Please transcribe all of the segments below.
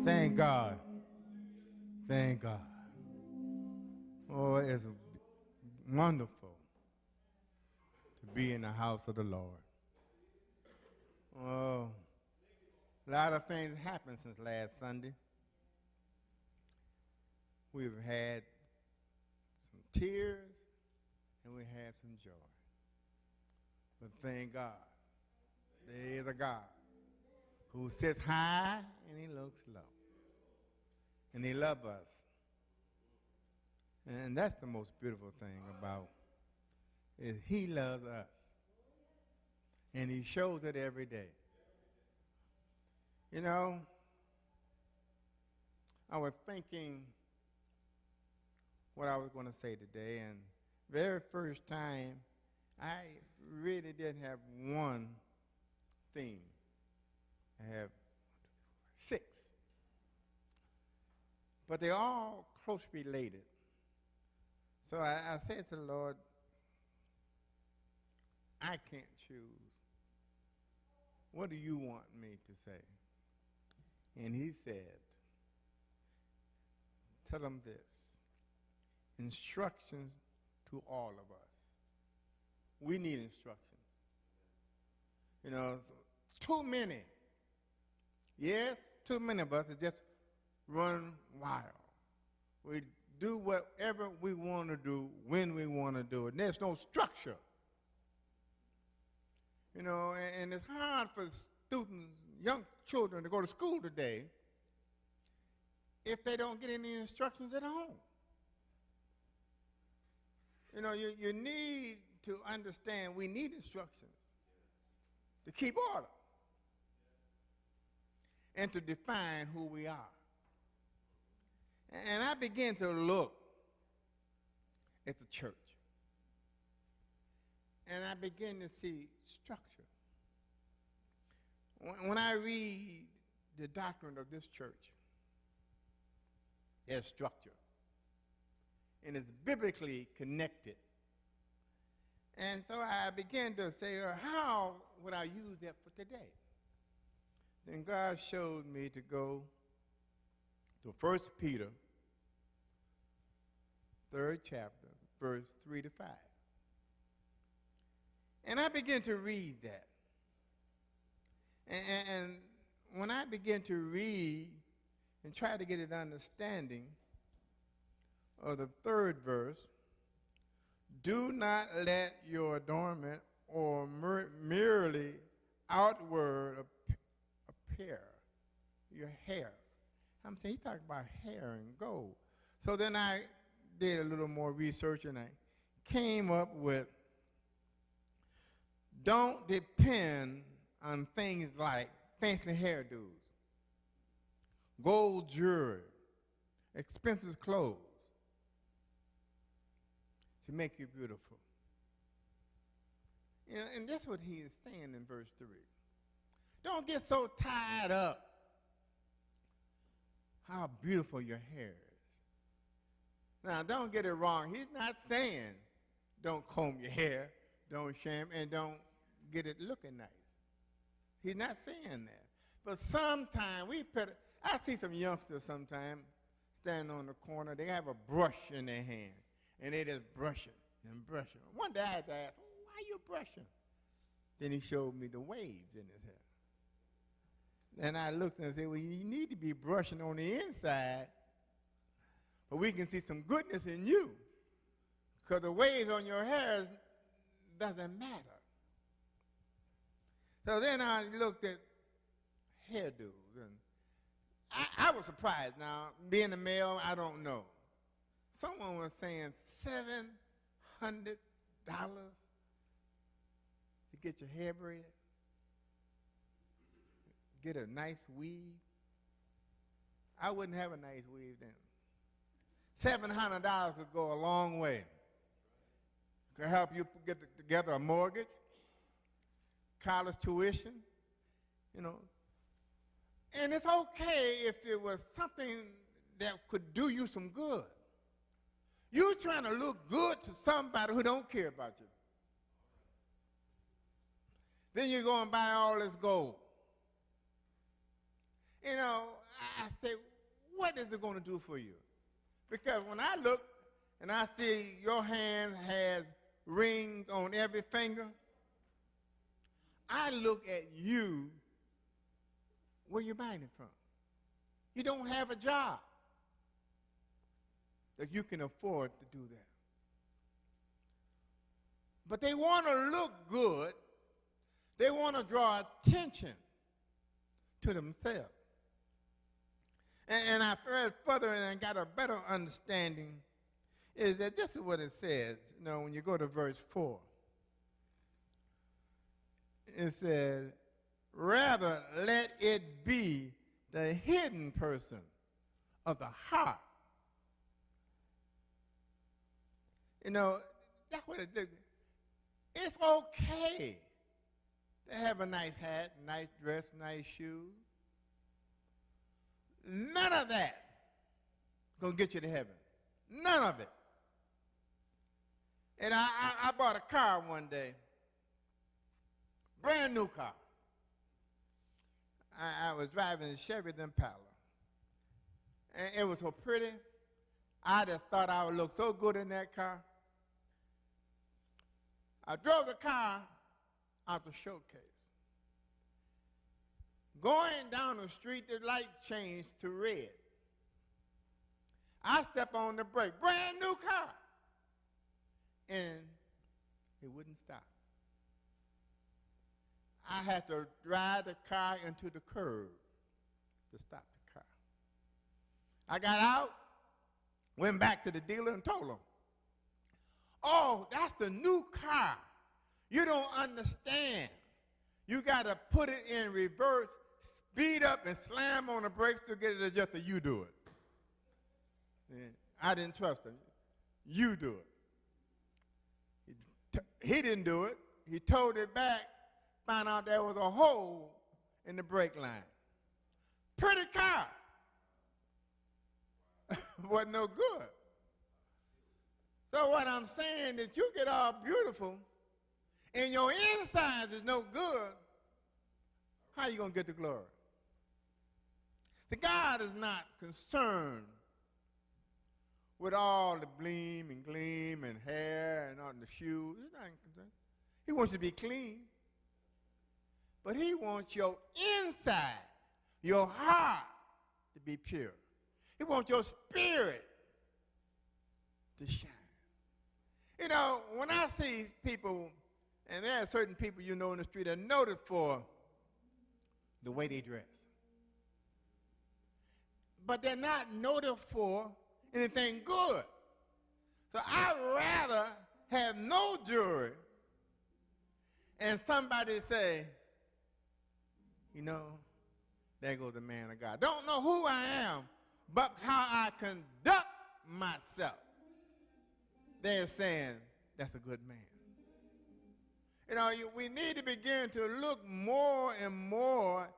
Thank God. Thank God. Oh, it's wonderful to be in the house of the Lord. Oh, a lot of things happened since last Sunday. We've had some tears and we had some joy. But thank God, there is a God who sits high and he looks low. And he loves us. And that's the most beautiful thing about it. He loves us. And he shows it every day. You know, I was thinking what I was going to say today, and very first time, I really didn't have one theme. I have 6. But they're all closely related. So I said to the Lord, I can't choose. What do you want me to say? And he said, tell them this. Instructions to all of us. We need instructions. You know, too many. Yes, too many of us are just run wild. We do whatever we want to do when we want to do it. And there's no structure. You know, and it's hard for students, young children to go to school today if they don't get any instructions at home. You know, you need to understand we need instructions to keep order and to define who we are. And I began to look at the church. And I began to see structure. When I read the doctrine of this church, there's structure. And it's biblically connected. And so I began to say, how would I use that for today? Then God showed me to go to 1 Peter, 3rd chapter, verse 3 to 5. And I began to read that. And when I began to read and try to get an understanding of the 3rd verse, do not let your adornment or merely outward appear, your hair. I'm saying he's talking about hair and gold. So then I did a little more research and I came up with, don't depend on things like fancy hairdos, gold jewelry, expensive clothes to make you beautiful. You know, and that's what he is saying in verse 3. Don't get so tied up how beautiful your hair is. Now, don't get it wrong. He's not saying don't comb your hair, don't shave, and don't get it looking nice. He's not saying that. But sometimes I see some youngsters sometimes standing on the corner. They have a brush in their hand, and they just brush it and brush it. One day I had to ask, why are you brushing? Then he showed me the waves in his hair. Then I looked and said, well, you need to be brushing on the inside, but we can see some goodness in you, because the waves on your hair doesn't matter. So then I looked at hairdos, and I was surprised. Now, being a male, I don't know. Someone was saying $700 to get your hair braided, get a nice weave. I wouldn't have a nice weave then. $700 could go a long way. Could help you get together a mortgage, college tuition, you know. And it's okay if it was something that could do you some good. You're trying to look good to somebody who don't care about you. Then you go and buy all this gold. You know, I say, what is it going to do for you? Because when I look and I see your hand has rings on every finger, I look at you, where you buying it from? You don't have a job that you can afford to do that. But they want to look good. They want to draw attention to themselves. And I read further and got a better understanding is that this is what it says, when you go to verse 4. It says, rather let it be the hidden person of the heart. That's what it is. It's okay to have a nice hat, nice dress, nice shoes. None of that gonna get you to heaven. None of it. And I bought a car one day, brand new car. I was driving a Chevy Impala, and it was so pretty. I just thought I would look so good in that car. I drove the car out the showcase. Going down the street, the light changed to red. I stepped on the brake, brand new car, and it wouldn't stop. I had to drive the car into the curb to stop the car. I got out, went back to the dealer and told him, oh, that's the new car. You don't understand. You got to put it in reverse, speed up, and slam on the brakes to get it adjusted. You do it. And I didn't trust him. You do it. He didn't do it. He towed it back, found out there was a hole in the brake line. Pretty car. Wasn't no good. So what I'm saying is you get all beautiful and your insides is no good, how are you going to get the glory? The God is not concerned with all the bling and gleam and hair and on the shoes. He's not concerned. He wants you to be clean. But he wants your inside, your heart, to be pure. He wants your spirit to shine. When I see people, and there are certain people in the street that are noted for the way they dress. But they're not noted for anything good. So I'd rather have no jewelry and somebody say, there goes the man of God. Don't know who I am, but how I conduct myself. They're saying, that's a good man. We need to begin to look more and more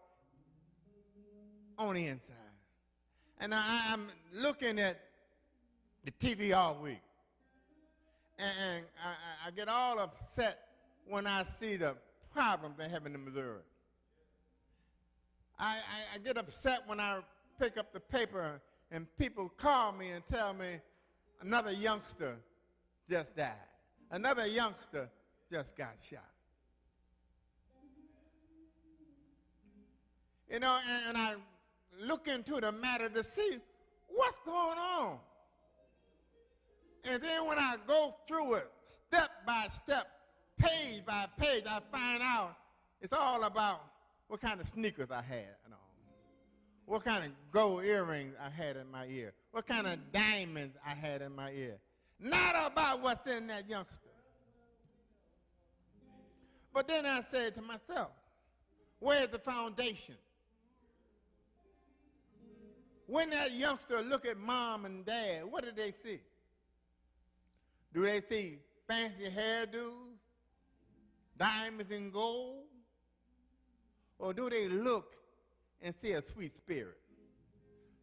on the inside. And I'm looking at the TV all week. And I get all upset when I see the problems they're having in Missouri. I get upset when I pick up the paper and people call me and tell me another youngster just died. Another youngster just got shot. And I look into the matter to see what's going on. And then when I go through it step by step, page by page, I find out it's all about what kind of sneakers I had on, what kind of gold earrings I had in my ear, what kind of diamonds I had in my ear. Not about what's in that youngster. But then I said to myself, where's the foundation? When that youngster look at mom and dad, what do they see? Do they see fancy hairdos, diamonds and gold? Or do they look and see a sweet spirit?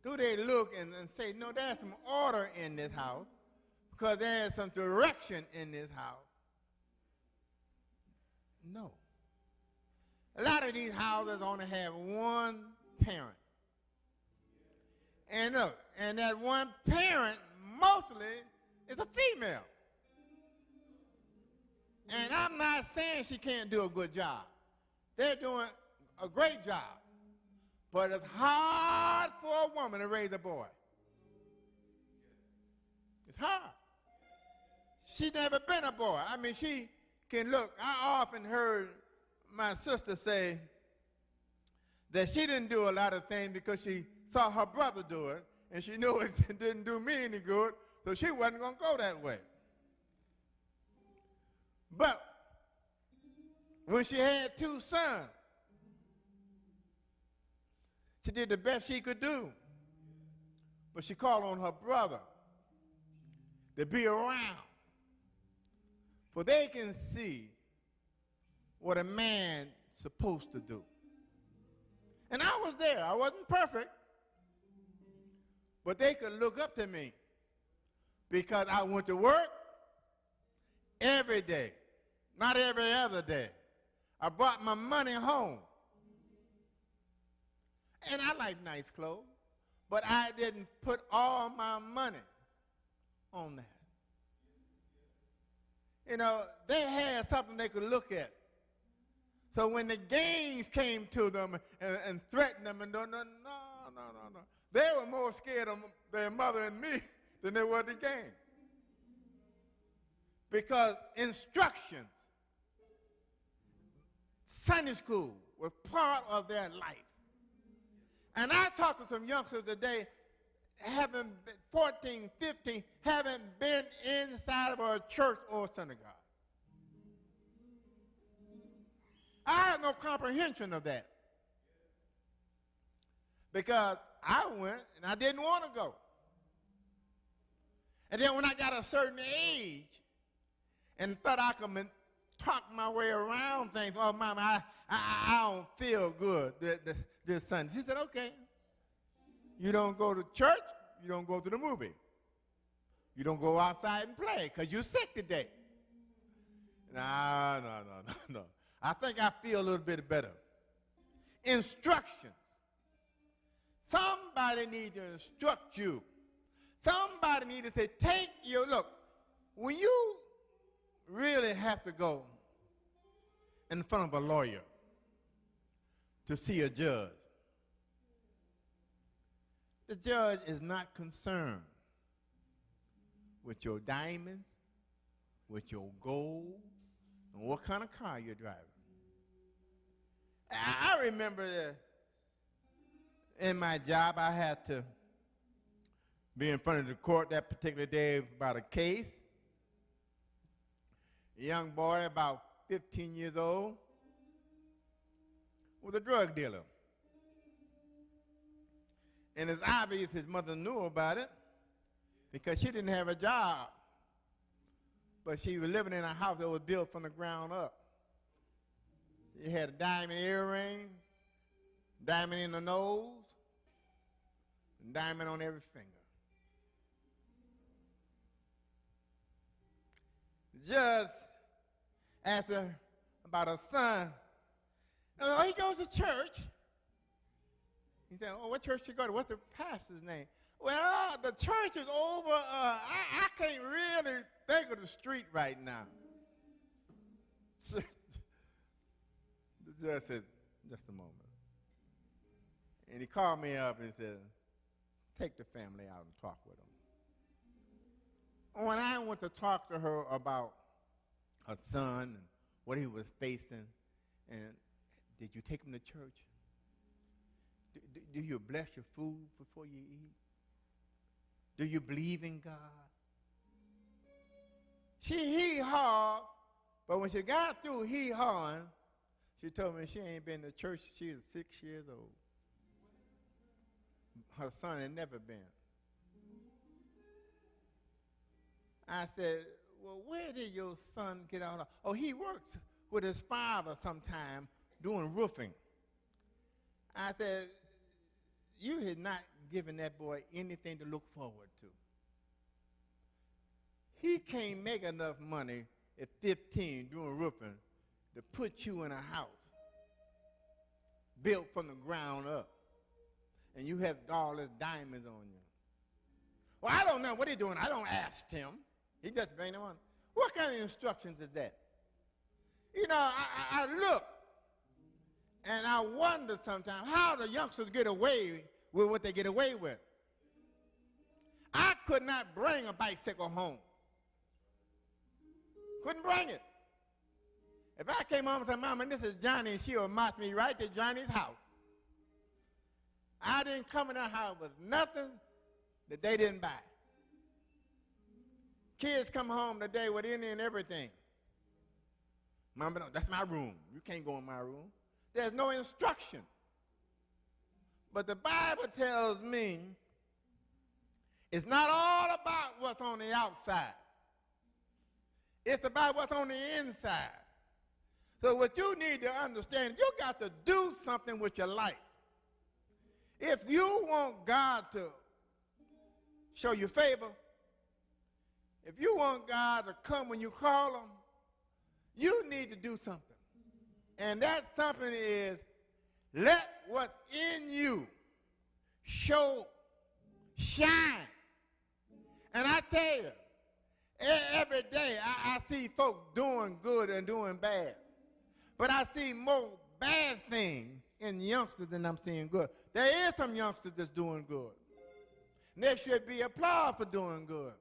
Do they look and say, no, there's some order in this house because there's some direction in this house? No. A lot of these houses only have one parent. And look, and that one parent mostly is a female. And I'm not saying she can't do a good job. They're doing a great job. But it's hard for a woman to raise a boy. It's hard. She never been a boy. I mean, she can look. I often heard my sister say that she didn't do a lot of things because she saw her brother do it, and she knew it didn't do me any good, so she wasn't going to go that way. But when she had two sons, she did the best she could do. But she called on her brother to be around, for they can see what a man's supposed to do. And I was there. I wasn't perfect, but they could look up to me because I went to work every day, not every other day. I brought my money home. And I like nice clothes, but I didn't put all my money on that. You know, they had something they could look at. So when the gangs came to them and threatened them, and no, they were more scared of their mother and me than they were the gang. Because instructions, Sunday school was part of their life. And I talked to some youngsters today, having been 14, 15, haven't been inside of a church or synagogue. I had no comprehension of that. Because I went and I didn't want to go. And then when I got a certain age and thought I could talk my way around things, oh, Mama, I don't feel good this Sunday. She said, okay. You don't go to church, you don't go to the movie. You don't go outside and play because you're sick today. No. I think I feel a little bit better. Instructions. Somebody needs to instruct you. Somebody needs to say, take your, look, when you really have to go in front of a lawyer to see a judge, the judge is not concerned with your diamonds, with your gold, and what kind of car you're driving. I remember in my job, I had to be in front of the court that particular day about a case. A young boy, about 15 years old, was a drug dealer. And it's obvious his mother knew about it because she didn't have a job. But she was living in a house that was built from the ground up. She had a diamond earring, diamond in the nose, and diamond on every finger. The judge asked her about her son. Oh, he goes to church. He said, oh, what church you go to? What's the pastor's name? Well, the church is over. I can't really think of the street right now. So, the judge said, just a moment. And he called me up and said, take the family out and talk with them. When I went to talk to her about her son and what he was facing, and did you take him to church? Do you bless your food before you eat? Do you believe in God? She hee-hawed, but when she got through hee-hawing, she told me she ain't been to church. She was 6 years old. Her son had never been. I said, well, where did your son get out of? Oh, he works with his father sometime doing roofing. I said, you had not given that boy anything to look forward to. He can't make enough money at 15 doing roofing to put you in a house built from the ground up. and you have all these diamonds on you. Well, I don't know what he's doing. I don't ask him. He just bring them on. What kind of instructions is that? You know, I look, and I wonder sometimes how the youngsters get away with what they get away with. I could not bring a bicycle home. Couldn't bring it. If I came home and said, Mama, this is Johnny, and she would march me right to Johnny's house. I didn't come in that house with nothing that they didn't buy. Kids come home today with any and everything. Mama, no, that's my room. You can't go in my room. There's no instruction. But the Bible tells me it's not all about what's on the outside. It's about what's on the inside. So what you need to understand, you got to do something with your life. If you want God to show you favor, if you want God to come when you call him, you need to do something. And that something is let what's in you show, shine. And I tell you, every day I see folks doing good and doing bad. But I see more bad things in youngsters than I'm seeing good. There is some youngsters that's doing good. And they should be applauded for doing good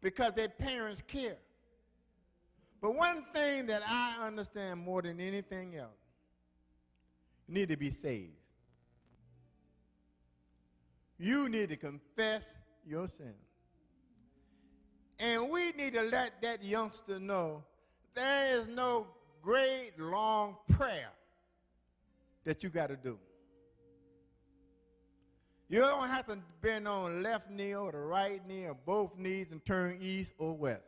because their parents care. But one thing that I understand more than anything else, you need to be saved. You need to confess your sin. And we need to let that youngster know there is no great, long prayer that you got to do. You don't have to bend on the left knee or the right knee or both knees and turn east or west.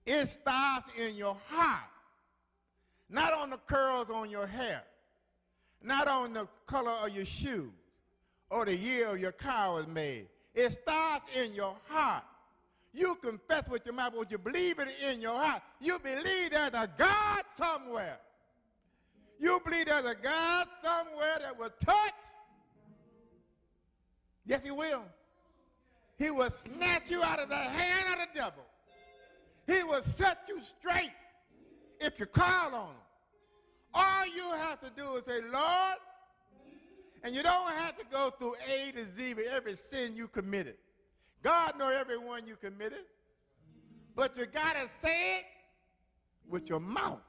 It starts in your heart, not on the curls on your hair, not on the color of your shoes or the year your car was made. It starts in your heart. You confess with your mouth, but you believe it in your heart. You believe there's a God somewhere. You believe there's a God somewhere that will touch. Yes, he will. He will snatch you out of the hand of the devil. He will set you straight if you call on him. All you have to do is say, Lord, and you don't have to go through A to Z with every sin you committed. God knows every one you committed. But you got to say it with your mouth.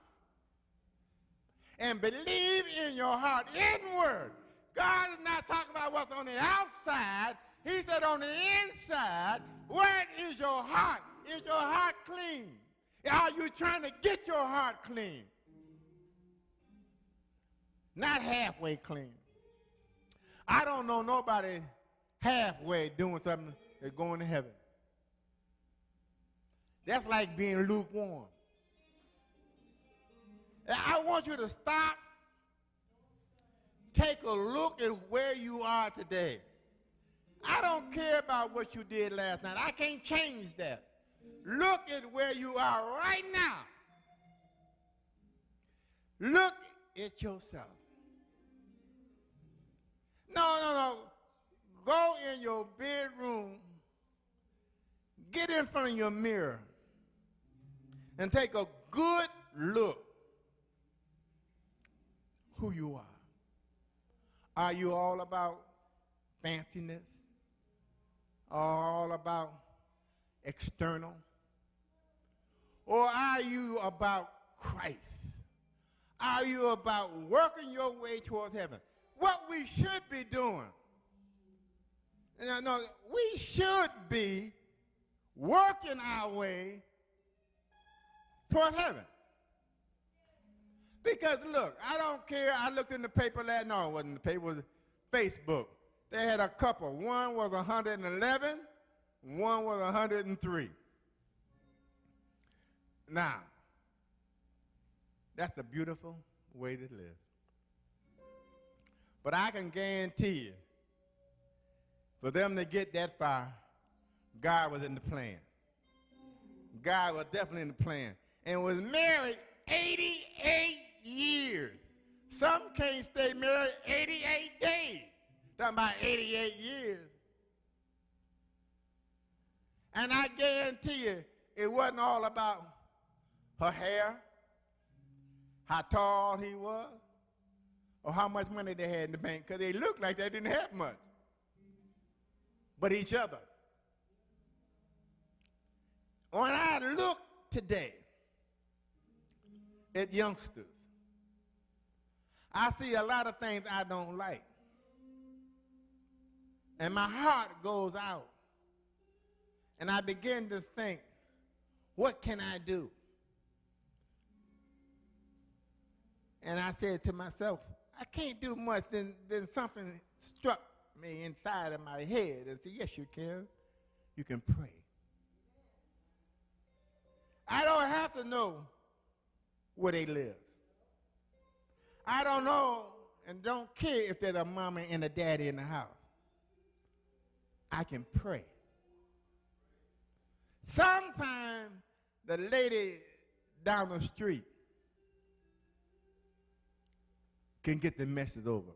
And believe in your heart, inward. God is not talking about what's on the outside. He said on the inside, where is your heart? Is your heart clean? Are you trying to get your heart clean? Not halfway clean. I don't know nobody halfway doing something that's going to heaven. That's like being lukewarm. I want you to stop. Take a look at where you are today. I don't care about what you did last night. I can't change that. Look at where you are right now. Look at yourself. No. Go in your bedroom, get in front of your mirror, and take a good look who you are. Are you all about fanciness? All about external? Or are you about Christ? Are you about working your way towards heaven? What we should be doing. No, we should be working our way toward heaven. Because look, I don't care. I looked in the paper last night. No, it wasn't the paper. It was Facebook. They had a couple. One was 111. One was 103. Now, that's a beautiful way to live. But I can guarantee you, for them to get that far, God was in the plan. God was definitely in the plan. And was married 88 years, Some can't stay married 88 days. Talking about 88 years. And I guarantee you, it wasn't all about her hair, how tall he was, or how much money they had in the bank, because they looked like they didn't have much, but each other. When I look today at youngsters, I see a lot of things I don't like. And my heart goes out. And I begin to think, what can I do? And I said to myself, I can't do much. Then something struck me inside of my head and said, yes, you can. You can pray. I don't have to know where they live. I don't know and don't care if there's a mama and a daddy in the house. I can pray. Sometimes the lady down the street can get the message over.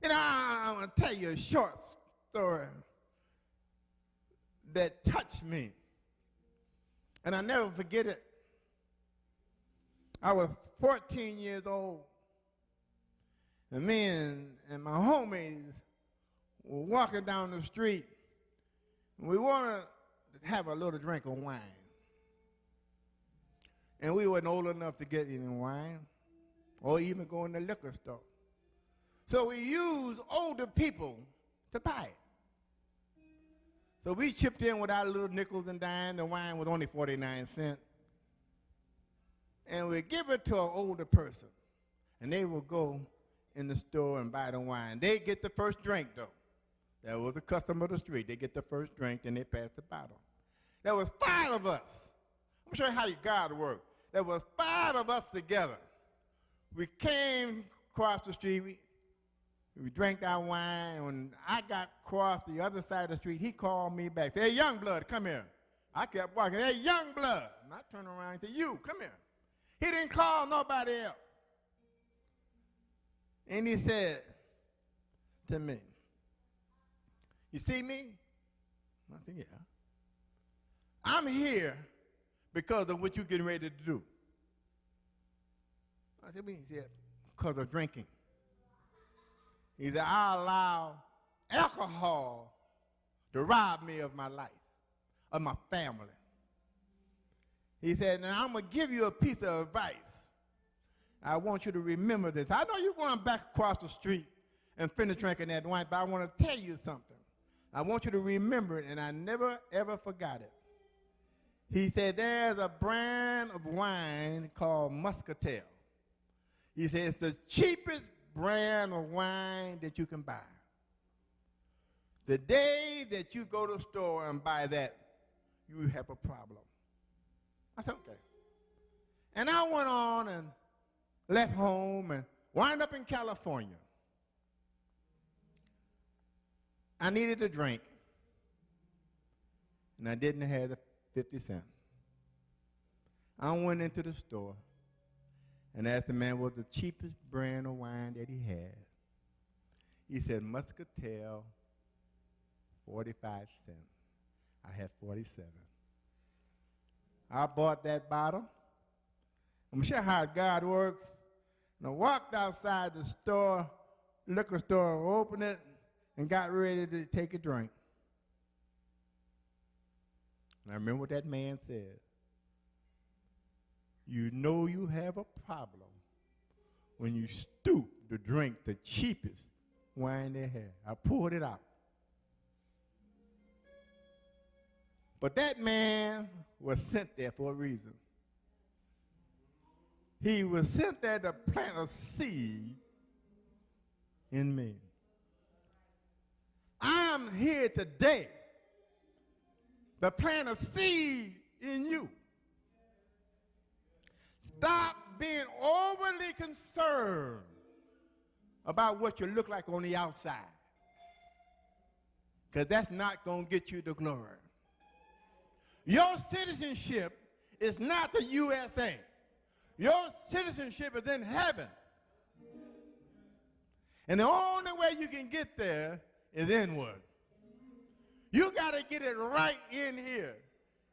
You know, I'm going to tell you a short story that touched me. And I never forget it. I was 14 years old. And me and my homies were walking down the street. And we wanted to have a little drink of wine. And we weren't old enough to get any wine or even go in the liquor store. So we used older people to buy it. So we chipped in with our little nickels and dimes. The wine was only 49 cents. And we give it to an older person. And they will go in the store and buy the wine. They get the first drink, though. That was the custom of the street. They get the first drink, then they pass the bottle. There was 5 of us. I'm showing you how God works. There was 5 of us together. We came across the street. We drank our wine. When I got across the other side of the street, he called me back. Said, hey, young blood, come here. I kept walking. Hey, young blood. And I turned around and said, you, come here. He didn't call nobody else. And he said to me, you see me? I said, yeah. I'm here because of what you're getting ready to do. I said, he said, because of drinking. He said, I allow alcohol to rob me of my life, of my family. He said, now I'm going to give you a piece of advice. I want you to remember this. I know you're going back across the street and finish drinking that wine, but I want to tell you something. I want you to remember it, and I never, ever forgot it. He said, there's a brand of wine called Muscatel. He said, it's the cheapest brand of wine that you can buy. The day that you go to the store and buy that, you have a problem. I said, okay. And I went on and left home and wound up in California. I needed a drink, and I didn't have the 50 cents. I went into the store and asked the man what was the cheapest brand of wine that he had. He said, Muscatel, 45 cents. I had 47. I bought that bottle. I'm going to show you how God works. And I walked outside the store, liquor store, opened it, and got ready to take a drink. And I remember what that man said. You know you have a problem when you stoop to drink the cheapest wine they have. I poured it out. But that man was sent there for a reason. He was sent there to plant a seed in me. I'm here today to plant a seed in you. Stop being overly concerned about what you look like on the outside, because that's not going to get you the glory. Your citizenship is not the USA. Your citizenship is in heaven. And the only way you can get there is inward. You got to get it right in here.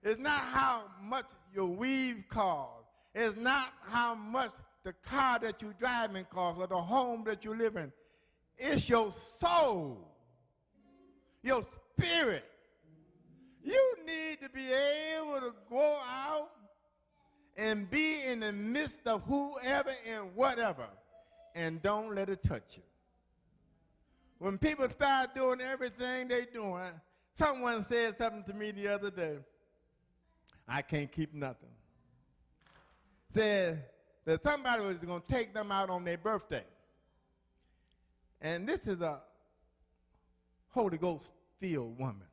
It's not how much your weave costs. It's not how much the car that you're driving costs or the home that you live in. It's your soul, your spirit. You need to be able to go out and be in the midst of whoever and whatever, and don't let it touch you. When people start doing everything they're doing, someone said something to me the other day. I can't keep nothing. Said that somebody was going to take them out on their birthday. And this is a Holy Ghost-filled woman.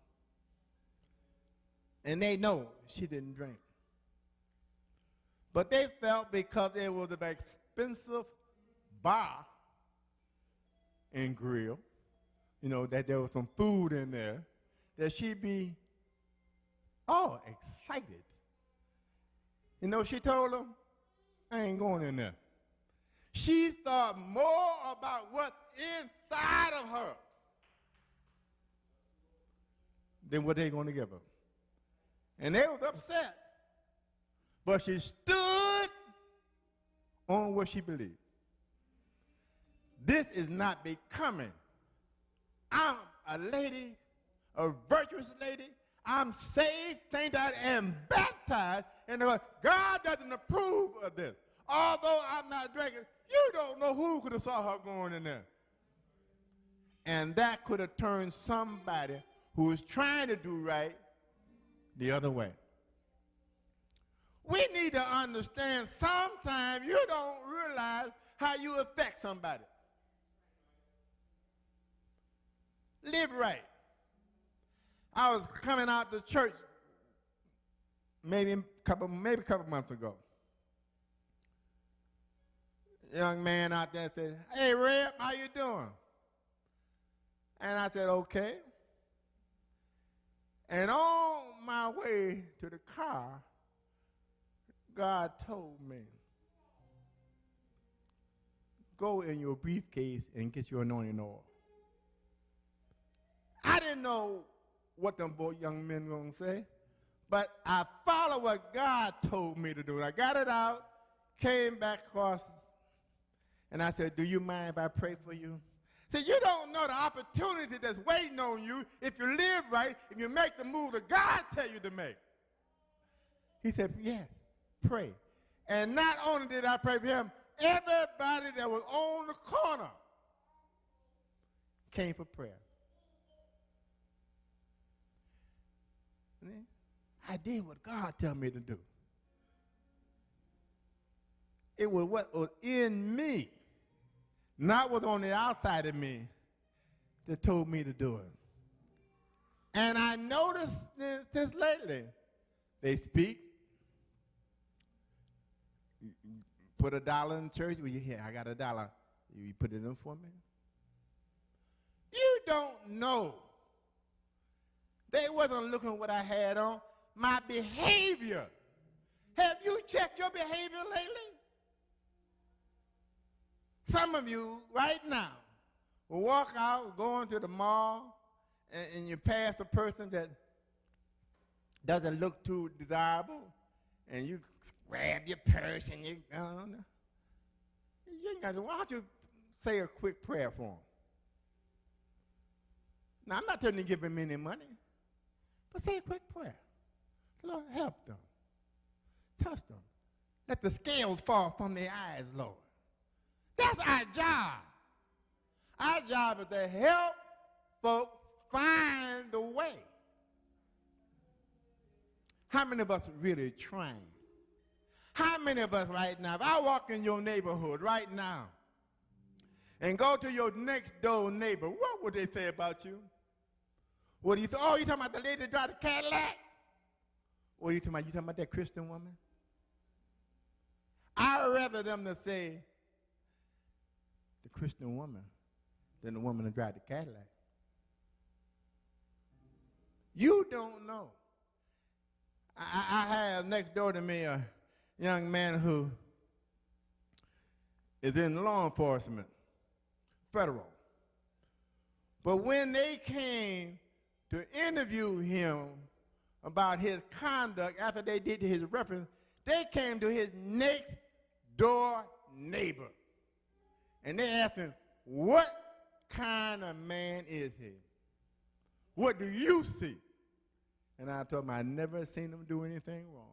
And they know she didn't drink. But they felt because it was an expensive bar and grill, you know, that there was some food in there, that she'd be all excited. You know, she told them, I ain't going in there. She thought more about what's inside of her than what they're going to give her. And they was upset. But she stood on what she believed. This is not becoming. I'm a lady, a virtuous lady. I'm saved, sanctified, and baptized. And God doesn't approve of this. Although I'm not drinking, you don't know who could have saw her going in there. And that could have turned somebody who was trying to do right the other way. We need to understand sometimes you don't realize how you affect somebody. Live right. I was coming out to church maybe a couple months ago. A young man out there said, hey, Reb, how you doing? And I said, okay. And on my way to the car, God told me, go in your briefcase and get your anointing oil. I didn't know what them young men were going to say, but I followed what God told me to do. I got it out, came back across, and I said, do you mind if I pray for you? See, you don't know the opportunity that's waiting on you if you live right, if you make the move that God tell you to make. He said, yes, pray. And not only did I pray for him, everybody that was on the corner came for prayer. I did what God told me to do. It was what was in me, not what was on the outside of me, that told me to do it. And I noticed this lately. They speak, put $1 in church. Well, here, I got $1. You put it in for me? You don't know. They wasn't looking at what I had on. My behavior. Have you checked your behavior lately? Some of you right now will walk out, go into the mall, and you pass a person that doesn't look too desirable, and you grab your purse and you ain't got to. Why don't you say a quick prayer for them? Now, I'm not telling you to give them any money, but say a quick prayer. Lord, help them. Touch them. Let the scales fall from their eyes, Lord. That's our job. Our job is to help folks find the way. How many of us are really trying? How many of us right now, if I walk in your neighborhood right now and go to your next door neighbor, what would they say about you? What do you say? Oh, you talking about the lady that drives the Cadillac? Or you talking about that Christian woman? I'd rather them to say the Christian woman than the woman that drives the Cadillac. You don't know. I have next door to me a young man who is in law enforcement, federal. But when they came to interview him about his conduct after they did his reference, they came to his next door neighbor. And they asked him, what kind of man is he? What do you see? And I told him I never seen him do anything wrong.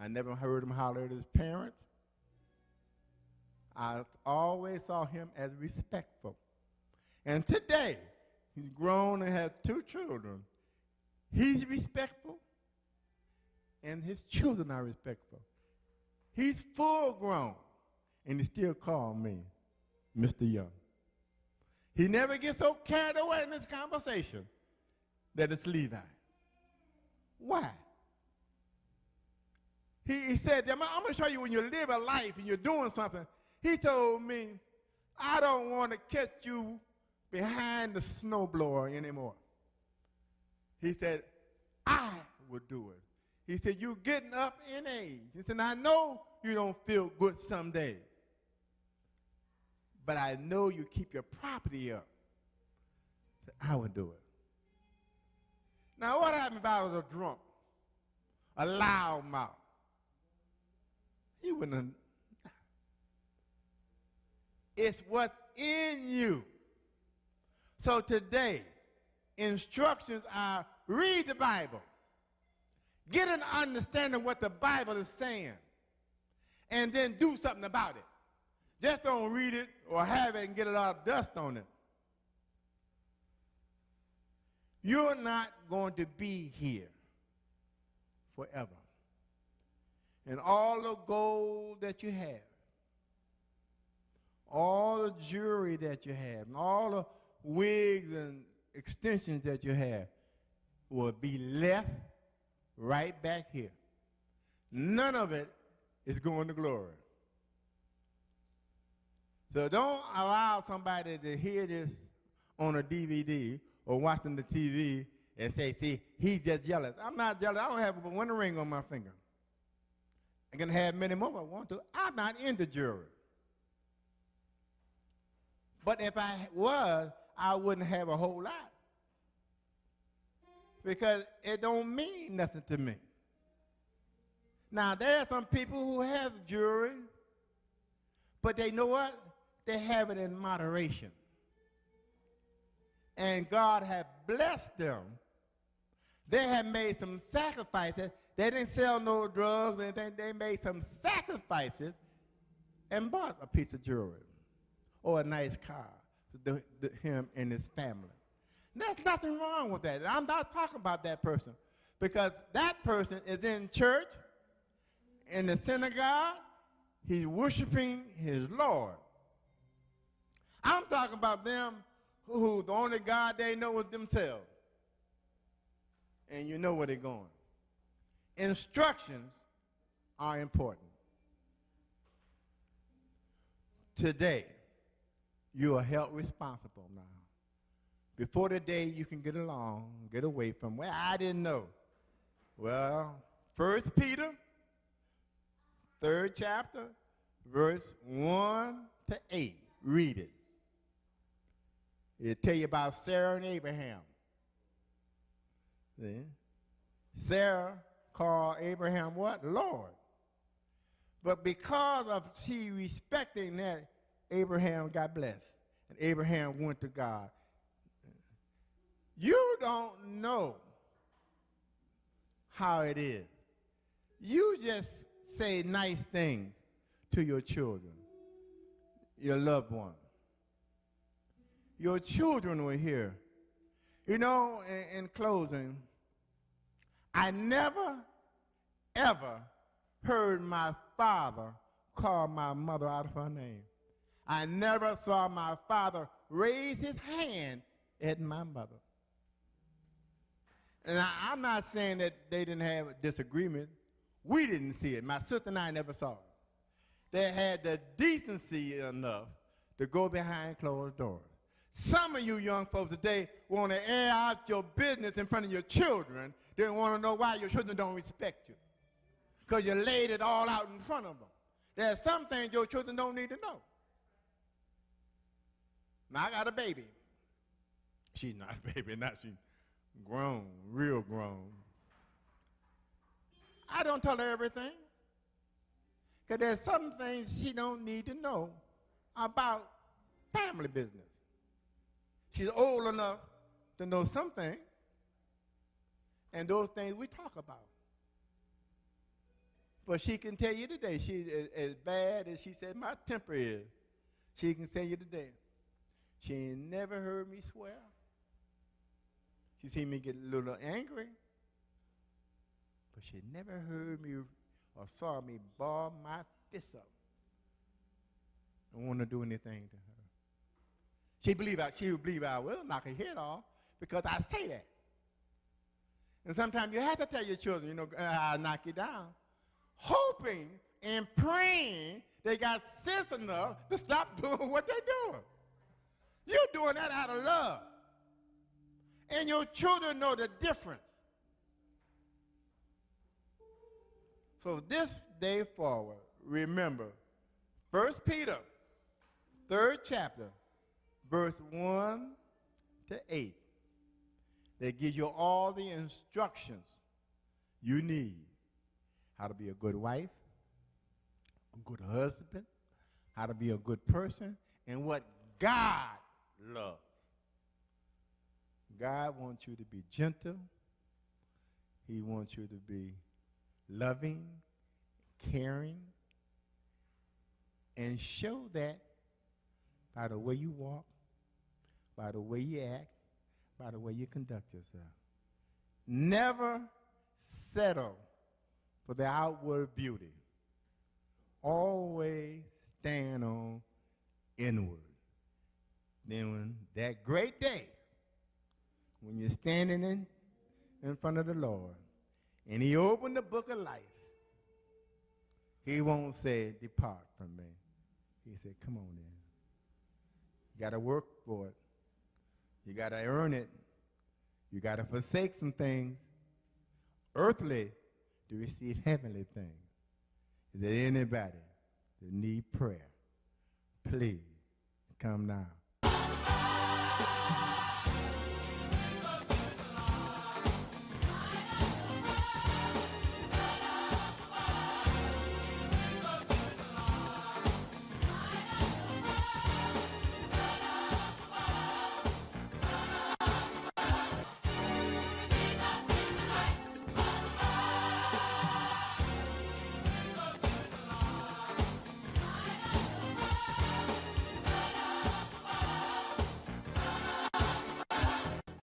I never heard him holler at his parents. I always saw him as respectful. And today, he's grown and has 2 children. He's respectful, and his children are respectful. He's full grown, and he still calls me Mr. Young. He never gets so carried away in this conversation that it's Levi. Why? He said, I'm going to show you when you live a life and you're doing something. He told me, I don't want to catch you behind the snowblower anymore. He said, I would do it. He said, you're getting up in age. He said, I know you don't feel good someday, but I know you keep your property up. I would do it. Now, what happened if I was a drunk, a loud mouth? He wouldn't have. It's what's in you. So today, instructions are read the Bible. Get an understanding of what the Bible is saying. And then do something about it. Just don't read it or have it and get a lot of dust on it. You're not going to be here forever. And all the gold that you have, all the jewelry that you have, and all the wigs and extensions that you have will be left right back here. None of it is going to glory. So don't allow somebody to hear this on a DVD or watching the TV and say, see, he's just jealous. I'm not jealous. I don't have but one ring on my finger. I can have many more if I want to. I'm not into jewelry. But if I was, I wouldn't have a whole lot. Because it don't mean nothing to me. Now, there are some people who have jewelry, but they know what? They have it in moderation. And God has blessed them. They have made some sacrifices. They didn't sell no drugs or anything. They made some sacrifices and bought a piece of jewelry or a nice car to him and his family. There's nothing wrong with that. I'm not talking about that person because that person is in church, in the synagogue. He's worshiping his Lord. I'm talking about them who the only God they know is themselves. And you know where they're going. Instructions are important. Today, you are held responsible now. Before the day you can get along, get away from, well, I didn't know. Well, 1 Peter, 3rd chapter, verse 1 to 8. Read it. It'll tell you about Sarah and Abraham. See? Sarah called Abraham what? Lord. But because of she respecting that, Abraham got blessed. And Abraham went to God. You don't know how it is. You just say nice things to your children, your loved ones. Your children were here. You know, in closing, I never, ever heard my father call my mother out of her name. I never saw my father raise his hand at my mother. And I'm not saying that they didn't have a disagreement. We didn't see it. My sister and I never saw it. They had the decency enough to go behind closed doors. Some of you young folks today want to air out your business in front of your children. They want to know why your children don't respect you. Because you laid it all out in front of them. There are some things your children don't need to know. Now, I got a baby. She's not a baby, now she's grown, real grown. I don't tell her everything, because there's some things she don't need to know about family business. She's old enough to know something, and those things we talk about. But she can tell you today, she's as bad as she said my temper is. She can tell you today, she ain't never heard me swear. She seen me get a little angry, but she never heard me or saw me ball my fist up and want to do anything to her. She would believe I will knock her head off because I say that. And sometimes you have to tell your children, you know, I'll knock you down, hoping and praying they got sense enough to stop doing what they're doing. You're doing that out of love. And your children know the difference. So this day forward, remember, 1 Peter, 3rd chapter, verse 1 to 8. They give you all the instructions you need. How to be a good wife, a good husband, how to be a good person, and what God loves. God wants you to be gentle. He wants you to be loving, caring, and show that by the way you walk, by the way you act, by the way you conduct yourself. Never settle for the outward beauty. Always stand on inward. Then when that great day, when you're standing in front of the Lord, and he opened the book of life, he won't say, depart from me. He said, come on in. You got to work for it. You got to earn it. You got to forsake some things earthly to receive heavenly things. Is there anybody that need prayer? Please come now.